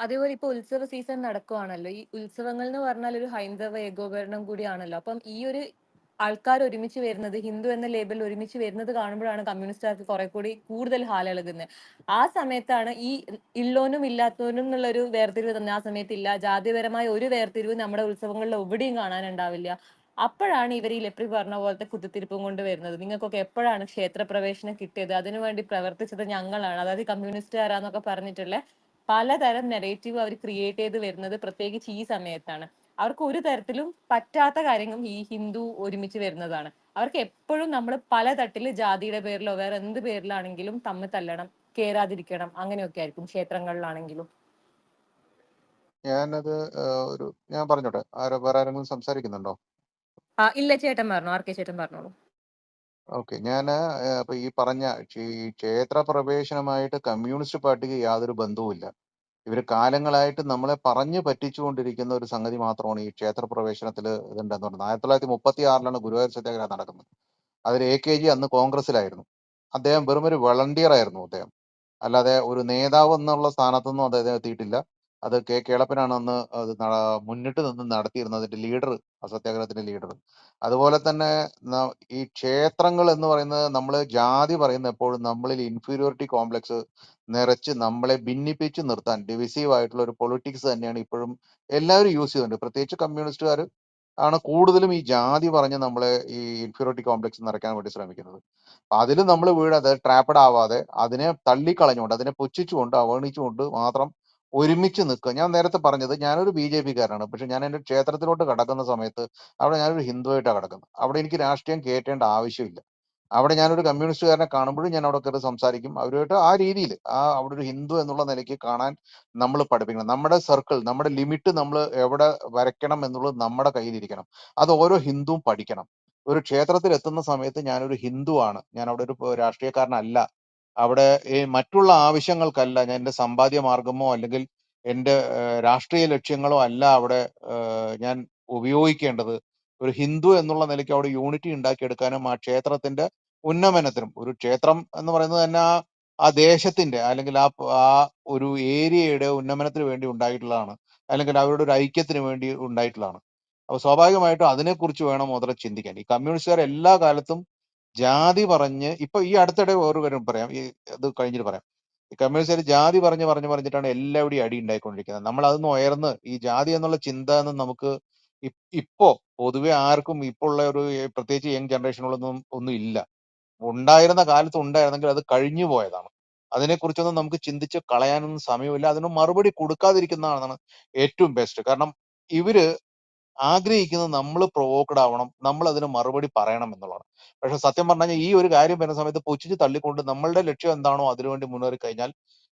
അതേപോലെ ഇപ്പൊ ഉത്സവ സീസൺ നടക്കുവാണല്ലോ. ഈ ഉത്സവങ്ങൾ എന്ന് പറഞ്ഞാൽ ഒരു ഹൈന്ദവ ഏകോപകരണം കൂടിയാണല്ലോ. അപ്പം ഈ ഒരു ആൾക്കാർ ഒരുമിച്ച് വരുന്നത്, ഹിന്ദു എന്ന ലേബലിൽ ഒരുമിച്ച് വരുന്നത് കാണുമ്പോഴാണ് കമ്മ്യൂണിസ്റ്റുകാർക്ക് കുറെ കൂടി കൂടുതൽ ഹാലിളകുന്നത്. ആ സമയത്താണ് ഈ ഇല്ലോനും ഇല്ലാത്തോനും എന്നുള്ളൊരു വേർതിരിവ് തന്നെ ആ സമയത്തില്ല. ജാതിപരമായ ഒരു വേർതിരിവ് നമ്മുടെ ഉത്സവങ്ങളിൽ എവിടെയും കാണാനുണ്ടാവില്ല. അപ്പോഴാണ് ഇവർ ഈ ലെപ്രി പറഞ്ഞ പോലത്തെ കുത്തിത്തിരിപ്പും കൊണ്ട് വരുന്നത്. നിങ്ങൾക്കൊക്കെ എപ്പോഴാണ് ക്ഷേത്രപ്രവേശനം കിട്ടിയത്? അതിനുവേണ്ടി പ്രവർത്തിച്ചത് ഞങ്ങളാണ്. അതായത് കമ്മ്യൂണിസ്റ്റുകാരാന്നൊക്കെ പറഞ്ഞിട്ടുള്ള പലതരം നെറേറ്റീവ് അവർ ക്രിയേറ്റ് ചെയ്ത് വരുന്നത് പ്രത്യേകിച്ച് ഈ സമയത്താണ്. അവർക്ക് ഒരു തരത്തിലും പറ്റാത്ത കാര്യങ്ങളും ഈ ഹിന്ദു ഒരുമിച്ച് വരുന്നതാണ്. അവർക്ക് എപ്പോഴും നമ്മൾ പല തട്ടില് ജാതിയുടെ പേരിലോ വേറെ എന്ത് പേരിലാണെങ്കിലും തമ്മിൽ തല്ലണം, കേറാതിരിക്കണം, അങ്ങനെയൊക്കെ ആയിരിക്കും ക്ഷേത്രങ്ങളിലാണെങ്കിലും. ഞാനത് ഞാൻ പറഞ്ഞോട്ടെ, വേറെ ആരെങ്കിലും സംസാരിക്കുന്നുണ്ടോ? ഇല്ല, ചേട്ടൻ പറഞ്ഞു. ആർ കെ ചേട്ടൻ പറഞ്ഞോളൂ. ഓക്കെ. ഞാന് അപ്പൊ ഈ പറഞ്ഞ ഈ ക്ഷേത്ര പ്രവേശനമായിട്ട് കമ്മ്യൂണിസ്റ്റ് പാർട്ടിക്ക് യാതൊരു ബന്ധവുമില്ല. ഇവര് കാലങ്ങളായിട്ട് നമ്മളെ പറഞ്ഞു പറ്റിച്ചുകൊണ്ടിരിക്കുന്ന ഒരു സംഗതി മാത്രമാണ് ഈ ക്ഷേത്ര പ്രവേശനത്തില് ഇതുണ്ടെന്ന് പറയുന്നത്. 1936 ഗുരുവായൂർ സത്യാഗ്രഹം നടക്കുന്നത്. അതിൽ AKG അന്ന് കോൺഗ്രസിലായിരുന്നു. അദ്ദേഹം വെറും ഒരു വളണ്ടിയർ ആയിരുന്നു അദ്ദേഹം. അല്ലാതെ ഒരു നേതാവ് എന്നുള്ള സ്ഥാനത്തൊന്നും അദ്ദേഹം എത്തിയിട്ടില്ല. അത് കേളപ്പനാണ് അന്ന് അത് മുന്നിട്ട് നിന്ന് നടത്തിയിരുന്നത്, അതിന്റെ ലീഡർ, ആ സത്യാഗ്രഹത്തിന്റെ ലീഡർ. അതുപോലെ തന്നെ ഈ ക്ഷേത്രങ്ങൾ എന്ന് പറയുന്നത്, നമ്മൾ ജാതി പറയുന്ന എപ്പോഴും നമ്മളിൽ ഇൻഫീരിയോറിറ്റി കോംപ്ലക്സ് നിറച്ച് നമ്മളെ ഭിന്നിപ്പിച്ച് നിർത്താൻ ഡിവിസീവ് ആയിട്ടുള്ള ഒരു പൊളിറ്റിക്സ് തന്നെയാണ് ഇപ്പോഴും എല്ലാവരും യൂസ് ചെയ്യുന്നുണ്ട്. പ്രത്യേകിച്ച് കമ്മ്യൂണിസ്റ്റുകാർ ആണ് കൂടുതലും ഈ ജാതി പറഞ്ഞ് നമ്മളെ ഈ ഇൻഫീരിയോറിറ്റി കോംപ്ലക്സ് നിറയ്ക്കാൻ വേണ്ടി ശ്രമിക്കുന്നത്. അതിൽ നമ്മൾ വീഴാതെ, ട്രാപ്പഡ് ആവാതെ, അതിനെ തള്ളിക്കളഞ്ഞുകൊണ്ട്, അതിനെ പുച്ഛിച്ചുകൊണ്ട്, അവഗണിച്ചുകൊണ്ട് മാത്രം ഒരുമിച്ച് നിൽക്കുക. ഞാൻ നേരത്തെ പറഞ്ഞത്, ഞാനൊരു BJP കാരനാണ്. പക്ഷെ ഞാൻ എൻ്റെ ക്ഷേത്രത്തിലോട്ട് കടക്കുന്ന സമയത്ത് അവിടെ ഞാനൊരു ഹിന്ദുവായിട്ടാണ് കിടക്കുന്നത്. അവിടെ എനിക്ക് രാഷ്ട്രീയം കയറ്റേണ്ട ആവശ്യമില്ല. അവിടെ ഞാനൊരു കമ്മ്യൂണിസ്റ്റുകാരനെ കാണുമ്പോഴും ഞാൻ അവിടെ കയറി സംസാരിക്കും അവരുമായിട്ട്. ആ രീതിയിൽ അവിടെ ഒരു ഹിന്ദു എന്നുള്ള നിലയ്ക്ക് കാണാൻ നമ്മൾ പഠിപ്പിക്കണം. നമ്മുടെ സർക്കിൾ, നമ്മുടെ ലിമിറ്റ് നമ്മൾ എവിടെ വരയ്ക്കണം എന്നുള്ളത് നമ്മുടെ കയ്യിലിരിക്കണം. അത് ഓരോ ഹിന്ദുവും പഠിക്കണം. ഒരു ക്ഷേത്രത്തിൽ എത്തുന്ന സമയത്ത് ഞാനൊരു ഹിന്ദുവാണ്, ഞാൻ അവിടെ ഒരു രാഷ്ട്രീയക്കാരനല്ല. അവിടെ മറ്റുള്ള ആവശ്യങ്ങൾക്കല്ല, ഞാൻ എൻ്റെ സമ്പാദ്യ മാർഗമോ അല്ലെങ്കിൽ എൻ്റെ രാഷ്ട്രീയ ലക്ഷ്യങ്ങളോ അല്ല അവിടെ ഞാൻ ഉപയോഗിക്കേണ്ടത്. ഒരു ഹിന്ദു എന്നുള്ള നിലയ്ക്ക് അവിടെ യൂണിറ്റി ഉണ്ടാക്കിയെടുക്കാനും ആ ക്ഷേത്രത്തിന്റെ ഉന്നമനത്തിനും, ഒരു ക്ഷേത്രം എന്ന് പറയുന്നത് തന്നെ ആ ദേശത്തിന്റെ അല്ലെങ്കിൽ ആ ഒരു ഏരിയയുടെ ഉന്നമനത്തിന് വേണ്ടി ഉണ്ടായിട്ടുള്ളതാണ്, അല്ലെങ്കിൽ അവരുടെ ഒരു ഐക്യത്തിന് വേണ്ടി ഉണ്ടായിട്ടുള്ളതാണ്. അപ്പൊ സ്വാഭാവികമായിട്ടും അതിനെക്കുറിച്ച് വേണം മുതൽ ചിന്തിക്കാൻ. ഈ കമ്മ്യൂണിസ്റ്റുകാർ എല്ലാ കാലത്തും ജാതി പറഞ്ഞ്, ഇപ്പൊ ഈ അടുത്തിടെ വേറൊരു കാര്യം പറയാം, ഇത് കഴിഞ്ഞിട്ട് പറയാം. ഈ കമ്മ്യൂണിസ്റ്റുകാർ ജാതി പറഞ്ഞിട്ടാണ് എല്ലാവിടെയും അടി ഉണ്ടായിക്കൊണ്ടിരിക്കുന്നത്. നമ്മൾ അതൊന്നും ഉയർന്ന് ഈ ജാതി എന്നുള്ള ചിന്ത എന്ന് നമുക്ക് ഇപ്പോ പൊതുവെ ആർക്കും ഇപ്പൊ ഉള്ള ഒരു പ്രത്യേകിച്ച് യങ് ജനറേഷനുകളൊന്നും ഒന്നും ഇല്ല. ഉണ്ടായിരുന്ന കാലത്ത് ഉണ്ടായിരുന്നെങ്കിൽ അത് കഴിഞ്ഞു പോയതാണ്. അതിനെക്കുറിച്ചൊന്നും നമുക്ക് ചിന്തിച്ച് കളയാനൊന്നും സമയമില്ല. അതിന് മറുപടി കൊടുക്കാതിരിക്കുന്നതാണ് ഏറ്റവും ബെസ്റ്റ്. കാരണം ഇവര് ആഗ്രഹിക്കുന്നത് നമ്മൾ പ്രൊവോക്ഡ് ആവണം, നമ്മൾ അതിന് മറുപടി പറയണം എന്നുള്ളതാണ്. പക്ഷെ സത്യം പറഞ്ഞു കഴിഞ്ഞാൽ ഈ ഒരു കാര്യം വരുന്ന സമയത്ത് പുച്ഛിച്ച് തള്ളിക്കൊണ്ട് നമ്മളുടെ ലക്ഷ്യം എന്താണോ അതിനുവേണ്ടി മുന്നേറി കഴിഞ്ഞാൽ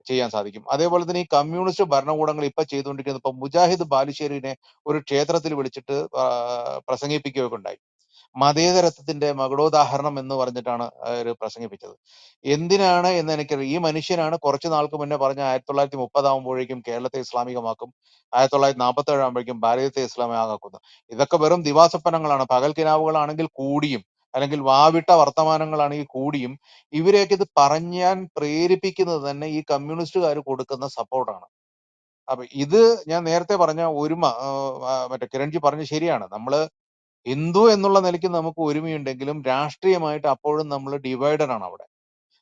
ചെയ്യാൻ സാധിക്കും. അതേപോലെ തന്നെ ഈ കമ്മ്യൂണിസ്റ്റ് ഭരണകൂടങ്ങൾ ഇപ്പൊ ചെയ്തുകൊണ്ടിരിക്കുന്നത്, ഇപ്പൊ മുജാഹിദ് ബാലുശ്ശേരിനെ ഒരു ക്ഷേത്രത്തിൽ വിളിച്ചിട്ട് പ്രസംഗിപ്പിക്കുകയൊക്കെ ഉണ്ടായി. മതേതരത്വത്തിന്റെ മകുടോദാഹരണം എന്ന് പറഞ്ഞിട്ടാണ് അവര് പ്രസംഗിപ്പിച്ചത്. എന്തിനാണ് എന്ന് എനിക്കറിയാം. ഈ മനുഷ്യനാണ് കുറച്ചു നാൾക്ക് മുന്നേ പറഞ്ഞ 1930 ആകുമ്പോഴേക്കും കേരളത്തെ ഇസ്ലാമികമാക്കും, 1947 ആകുമ്പോഴേക്കും ഭാരതത്തെ ഇസ്ലാമികമാക്കുന്നു. ഇതൊക്കെ വെറും ദിവാസ്വപ്നങ്ങളാണ്. പകൽ കിനാവുകളാണെങ്കിൽ കൂടിയും, അല്ലെങ്കിൽ വാവിട്ട വർത്തമാനങ്ങളാണെങ്കിൽ കൂടിയും, ഇവരെയൊക്കെ ഇത് പറഞ്ഞാൻ പ്രേരിപ്പിക്കുന്നത് തന്നെ ഈ കമ്മ്യൂണിസ്റ്റുകാർ കൊടുക്കുന്ന സപ്പോർട്ടാണ്. അപ്പൊ ഇത് ഞാൻ നേരത്തെ പറഞ്ഞ ഒരുമ, മറ്റേ കിരൺജി പറഞ്ഞത് ശരിയാണ്. നമ്മള് ഹിന്ദു എന്നുള്ള നിലയ്ക്ക് നമുക്ക് ഒരുമയുണ്ടെങ്കിലും രാഷ്ട്രീയമായിട്ട് അപ്പോഴും നമ്മൾ ഡിവൈഡഡ് ആണ് അവിടെ.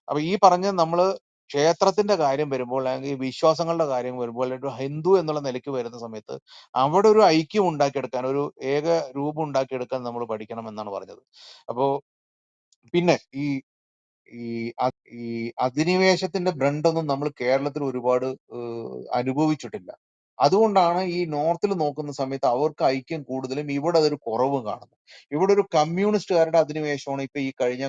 അപ്പൊ ഈ പറഞ്ഞ നമ്മള് ക്ഷേത്രത്തിന്റെ കാര്യം വരുമ്പോൾ, അല്ലെങ്കിൽ വിശ്വാസങ്ങളുടെ കാര്യം വരുമ്പോൾ, അല്ലെങ്കിൽ ഒരു ഹിന്ദു എന്നുള്ള നിലയ്ക്ക് വരുന്ന സമയത്ത് അവിടെ ഒരു ഐക്യം ഉണ്ടാക്കിയെടുക്കാൻ, ഒരു ഏക രൂപം ഉണ്ടാക്കിയെടുക്കാൻ നമ്മൾ പഠിക്കണം എന്നാണ് പറഞ്ഞത്. അപ്പോ പിന്നെ ഈ ഈ ഈ അധിനിവേശത്തിന്റെ ബ്രണ്ടൊന്നും നമ്മൾ കേരളത്തിൽ ഒരുപാട് അനുഭവിച്ചിട്ടില്ല. അതുകൊണ്ടാണ് ഈ നോർത്തിൽ നോക്കുന്ന സമയത്ത് അവർക്ക് ഐക്യം കൂടുതലും, ഇവിടെ അതൊരു കുറവും കാണുന്നത്. ഇവിടെ ഒരു കമ്മ്യൂണിസ്റ്റുകാരുടെ അധിനിവേശമാണ് ഇപ്പൊ ഈ കഴിഞ്ഞ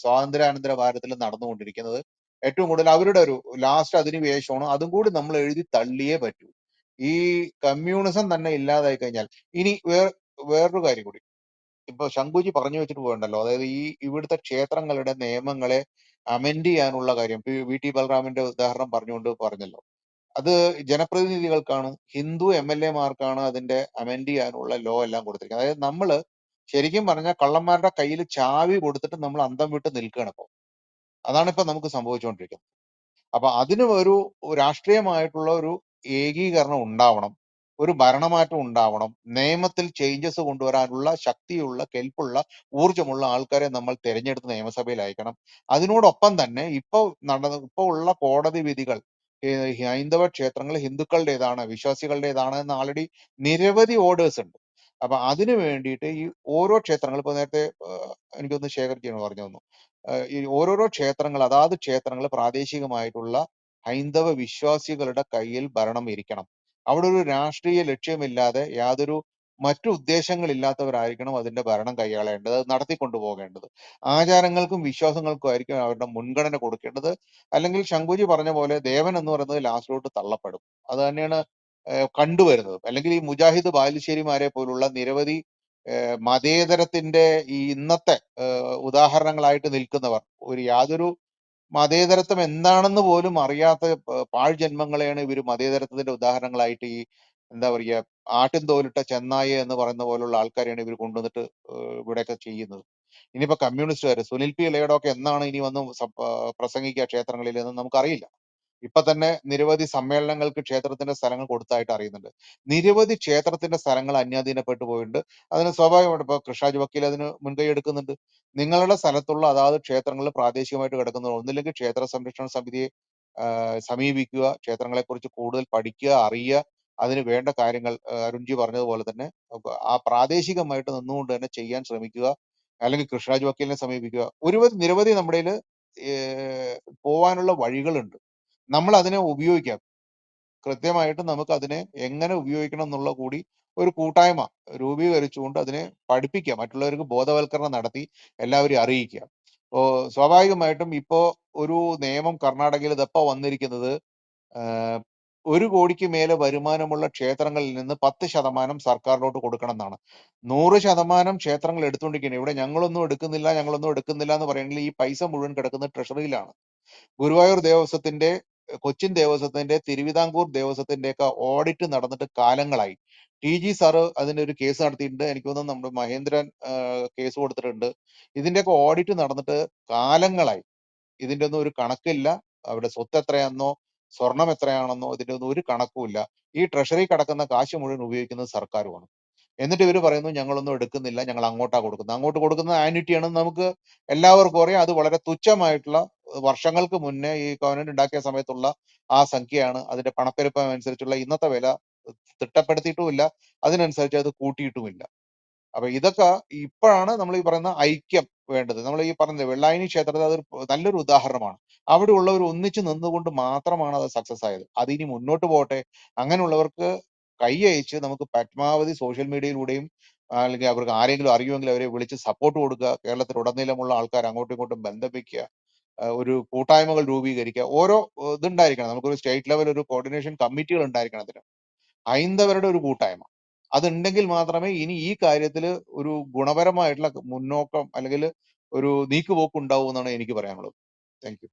സ്വാതന്ത്ര്യാനന്തര ഭാരതത്തിൽ നടന്നുകൊണ്ടിരിക്കുന്നത്. ഏറ്റവും കൂടുതൽ അവരുടെ ഒരു ലാസ്റ്റ് അധിനിവേശമാണ്. അതും കൂടി നമ്മൾ എഴുതി തള്ളിയേ പറ്റൂ. ഈ കമ്മ്യൂണിസം തന്നെ ഇല്ലാതായി കഴിഞ്ഞാൽ ഇനി വേറൊരു കാര്യം കൂടി ഇപ്പൊ ശംഖുജി പറഞ്ഞു വെച്ചിട്ട് പോകണ്ടല്ലോ. അതായത് ഈ ഇവിടുത്തെ ക്ഷേത്രങ്ങളുടെ നിയമങ്ങളെ അമെൻഡ് ചെയ്യാനുള്ള കാര്യം VT ബലറാമിന്റെ ഉദാഹരണം പറഞ്ഞുകൊണ്ട് പറഞ്ഞല്ലോ. അത് ജനപ്രതിനിധികൾക്കാണ്, ഹിന്ദു MLA മാർക്കാണ് അതിന്റെ അമെൻഡ് ചെയ്യാനുള്ള ലോ എല്ലാം കൊടുത്തിരിക്കുന്നത്. അതായത് നമ്മള് ശരിക്കും പറഞ്ഞാൽ കള്ളന്മാരുടെ കയ്യിൽ ചാവി കൊടുത്തിട്ട് നമ്മൾ അന്തം വിട്ട് നിൽക്കുകയാണ് ഇപ്പൊ. അതാണ് ഇപ്പൊ നമുക്ക് സംഭവിച്ചുകൊണ്ടിരിക്കുന്നത്. അപ്പൊ അതിന് ഒരു രാഷ്ട്രീയമായിട്ടുള്ള ഒരു ഏകീകരണം ഉണ്ടാവണം. ഒരു ഭരണമാറ്റം ഉണ്ടാവണം. നിയമത്തിൽ ചേഞ്ചസ് കൊണ്ടുവരാനുള്ള ശക്തിയുള്ള, കെൽപ്പുള്ള, ഊർജ്ജമുള്ള ആൾക്കാരെ നമ്മൾ തിരഞ്ഞെടുത്ത് നിയമസഭയിൽ അയക്കണം. അതിനോടൊപ്പം തന്നെ ഇപ്പൊ ഉള്ള കോടതി വിധികൾ ഹൈന്ദവ ക്ഷേത്രങ്ങൾ ഹിന്ദുക്കളുടേതാണ്, വിശ്വാസികളുടേതാണ് എന്ന് ആൾറെഡി നിരവധി ഓർഡേഴ്സ് ഉണ്ട്. അപ്പൊ അതിനു വേണ്ടിയിട്ട് ഈ ഓരോ ക്ഷേത്രങ്ങൾ ഇപ്പൊ നേരത്തെ എനിക്കൊന്ന് ശേഖരിച്ചാണ് പറഞ്ഞു തന്നു. ഈ ഓരോരോ ക്ഷേത്രങ്ങൾ അതാത് ക്ഷേത്രങ്ങൾ പ്രാദേശികമായിട്ടുള്ള ഹൈന്ദവ വിശ്വാസികളുടെ കയ്യിൽ ഭരണം ഇരിക്കണം. അവിടെ ഒരു രാഷ്ട്രീയ ലക്ഷ്യമില്ലാതെ യാതൊരു മറ്റു ഉദ്ദേശങ്ങളില്ലാത്തവരായിരിക്കണം അതിന്റെ ഭരണം കൈയാളേണ്ടത്, അത് നടത്തിക്കൊണ്ടു പോകേണ്ടത്. ആചാരങ്ങൾക്കും വിശ്വാസങ്ങൾക്കും ആയിരിക്കും അവരുടെ മുൻഗണന കൊടുക്കേണ്ടത്. അല്ലെങ്കിൽ ശങ്കുജി പറഞ്ഞ പോലെ ദേവൻ എന്ന് പറയുന്നത് ലാസ്റ്റിലോട്ട് തള്ളപ്പെടും. അത് തന്നെയാണ് കണ്ടുവരുന്നത്. അല്ലെങ്കിൽ ഈ മുജാഹിദ് ബാലുശ്ശേരിമാരെ പോലുള്ള നിരവധി മതേതരത്തിന്റെ ഈ ഇന്നത്തെ ഉദാഹരണങ്ങളായിട്ട് നിൽക്കുന്നവർ യാതൊരു മതേതരത്വം എന്താണെന്ന് പോലും അറിയാത്ത പാഴ് ജന്മങ്ങളെയാണ് ഇവര് മതേതരത്വത്തിന്റെ ഉദാഹരണങ്ങളായിട്ട് ഈ എന്താ പറയുക ആട്ടിൻ തോലിട്ട ചെന്നായ എന്ന് പറയുന്ന പോലുള്ള ആൾക്കാരെയാണ് ഇവർ കൊണ്ടുവന്നിട്ട് ഇവിടെയൊക്കെ ചെയ്യുന്നത്. ഇനിയിപ്പോ കമ്മ്യൂണിസ്റ്റുകാര് സുനിൽ പി ഇളയടൊക്കെ എന്നാണ് ഇനി വന്ന് പ്രസംഗിക്കുക ക്ഷേത്രങ്ങളിൽ എന്ന് നമുക്കറിയില്ല. ഇപ്പൊ തന്നെ നിരവധി സമ്മേളനങ്ങൾക്ക് ക്ഷേത്രത്തിന്റെ സ്ഥലങ്ങൾ കൊടുത്തായിട്ട് അറിയുന്നുണ്ട്. നിരവധി ക്ഷേത്രത്തിന്റെ സ്ഥലങ്ങൾ അന്യാധീനപ്പെട്ടു പോയിട്ടുണ്ട്. അതിന് സ്വാഭാവികമായിട്ട് ഇപ്പൊ കൃഷ്ണാജ് വക്കീൽ അതിന് മുൻകൈ എടുക്കുന്നുണ്ട്. നിങ്ങളുടെ സ്ഥലത്തുള്ള അതാത് ക്ഷേത്രങ്ങൾ പ്രാദേശികമായിട്ട് കിടക്കുന്നത് ഒന്നില്ലെങ്കിൽ ക്ഷേത്ര സംരക്ഷണ സമിതിയെ സമീപിക്കുക, ക്ഷേത്രങ്ങളെ കുറിച്ച് കൂടുതൽ പഠിക്കുക, അറിയുക, അതിന് വേണ്ട കാര്യങ്ങൾ അരുൺജി പറഞ്ഞതുപോലെ തന്നെ ആ പ്രാദേശികമായിട്ട് നിന്നുകൊണ്ട് തന്നെ ചെയ്യാൻ ശ്രമിക്കുക. അല്ലെങ്കിൽ കൃഷ്ണരാജ് വക്കീലിനെ സമീപിക്കുക. നിരവധി നമ്മുടെ പോവാനുള്ള വഴികളുണ്ട്. നമ്മൾ അതിനെ ഉപയോഗിക്കാം. കൃത്യമായിട്ട് നമുക്ക് അതിനെ എങ്ങനെ ഉപയോഗിക്കണം എന്നുള്ള കൂടി ഒരു കൂട്ടായ്മ രൂപീകരിച്ചുകൊണ്ട് അതിനെ പഠിപ്പിക്കുക. മറ്റുള്ളവർക്ക് ബോധവൽക്കരണം നടത്തി എല്ലാവരെയും അറിയിക്കുക. സ്വാഭാവികമായിട്ടും ഇപ്പോ ഒരു നിയമം കർണാടകയിൽ ഇതെപ്പോ വന്നിരിക്കുന്നത് 1 കോടിക്ക് മേലെ വരുമാനമുള്ള ക്ഷേത്രങ്ങളിൽ നിന്ന് 10% സർക്കാരിലോട്ട് കൊടുക്കണം എന്നാണ്. 100% ക്ഷേത്രങ്ങൾ എടുത്തുകൊണ്ടിരിക്കുകയാണ്. ഇവിടെ ഞങ്ങളൊന്നും എടുക്കുന്നില്ല എന്ന് പറയുമെങ്കിൽ ഈ പൈസ മുഴുവൻ കിടക്കുന്നത് ട്രഷറിയിലാണ്. ഗുരുവായൂർ ദേവസ്വത്തിന്റെ, കൊച്ചിൻ ദേവസ്വത്തിന്റെ, തിരുവിതാംകൂർ ദേവസ്വത്തിന്റെയൊക്കെ ഓഡിറ്റ് നടന്നിട്ട് കാലങ്ങളായി. ടി.ജി. സാറ് അതിന്റെ ഒരു കേസ് നടത്തിയിട്ടുണ്ട്. എനിക്ക് തോന്നുന്നു നമ്മുടെ മഹേന്ദ്രൻ കേസ് കൊടുത്തിട്ടുണ്ട്. ഇതിന്റെയൊക്കെ ഓഡിറ്റ് നടന്നിട്ട് കാലങ്ങളായി. ഇതിന്റെ ഒന്നും ഒരു കണക്കില്ല. അവരുടെ സ്വത്ത് എത്രയാണെന്നോ സ്വർണം എത്രയാണെന്നോ ഇതിന്റെ ഒന്നും ഒരു കണക്കുമില്ല. ഈ ട്രഷറി കിടക്കുന്ന കാശ് മുഴുവൻ ഉപയോഗിക്കുന്നത് സർക്കാരുമാണ്. എന്നിട്ട് ഇവര് പറയുന്നു ഞങ്ങളൊന്നും എടുക്കുന്നില്ല, ഞങ്ങൾ അങ്ങോട്ടാ കൊടുക്കുന്നത്. അങ്ങോട്ട് കൊടുക്കുന്നത് ആന്വിറ്റിയാണെന്ന് നമുക്ക് എല്ലാവർക്കും അറിയാം. അത് വളരെ തുച്ഛമായിട്ടുള്ള വർഷങ്ങൾക്ക് മുന്നേ ഈ ഗവൺമെന്റ് ഉണ്ടാക്കിയ സമയത്തുള്ള ആ സംഖ്യയാണ്. അതിന്റെ പണപ്പെരുപ്പം അനുസരിച്ചുള്ള ഇന്നത്തെ വില തിട്ടപ്പെടുത്തിയിട്ടുമില്ല, അതിനനുസരിച്ച് അത് കൂട്ടിയിട്ടുമില്ല. അപ്പൊ ഇതൊക്കെ ഇപ്പോഴാണ് നമ്മൾ ഈ പറയുന്ന ഐക്യം വേണ്ടത്. നമ്മൾ ഈ പറഞ്ഞത് വെള്ളായണി ക്ഷേത്രത്തിൽ അതൊരു നല്ലൊരു ഉദാഹരണമാണ്. അവിടെ ഉള്ളവർ ഒന്നിച്ച് നിന്നുകൊണ്ട് മാത്രമാണ് അത് സക്സസ് ആയത്. അതിനി മുന്നോട്ട് പോകട്ടെ. അങ്ങനെയുള്ളവർക്ക് കൈ അയച്ച് നമുക്ക് പരമാവധി സോഷ്യൽ മീഡിയയിലൂടെയും അല്ലെങ്കിൽ അവർക്ക് ആരെങ്കിലും അറിയുമെങ്കിൽ അവരെ വിളിച്ച് സപ്പോർട്ട് കൊടുക്കുക. കേരളത്തിൽ ഉടനീളമുള്ള ആൾക്കാർ അങ്ങോട്ടും ഇങ്ങോട്ടും ബന്ധം വെക്കുക. ഒരു കൂട്ടായ്മകൾ രൂപീകരിക്കുക. ഓരോ ഇതുണ്ടായിരിക്കണം. നമുക്കൊരു സ്റ്റേറ്റ് ലെവൽ ഒരു കോർഡിനേഷൻ കമ്മിറ്റികൾ ഉണ്ടായിരിക്കണം അതിന്. ഹൈന്ദവരുടെ ഒരു കൂട്ടായ്മ. അതുണ്ടെങ്കിൽ മാത്രമേ ഇനി ഈ കാര്യത്തിൽ ഒരു ഗുണപരമായിട്ടുള്ള മുന്നോക്കം അല്ലെങ്കിൽ ഒരു നീക്കുപോക്ക് ഉണ്ടാവൂ എന്നാണ് എനിക്ക് പറയാനുള്ളത്. Thank you.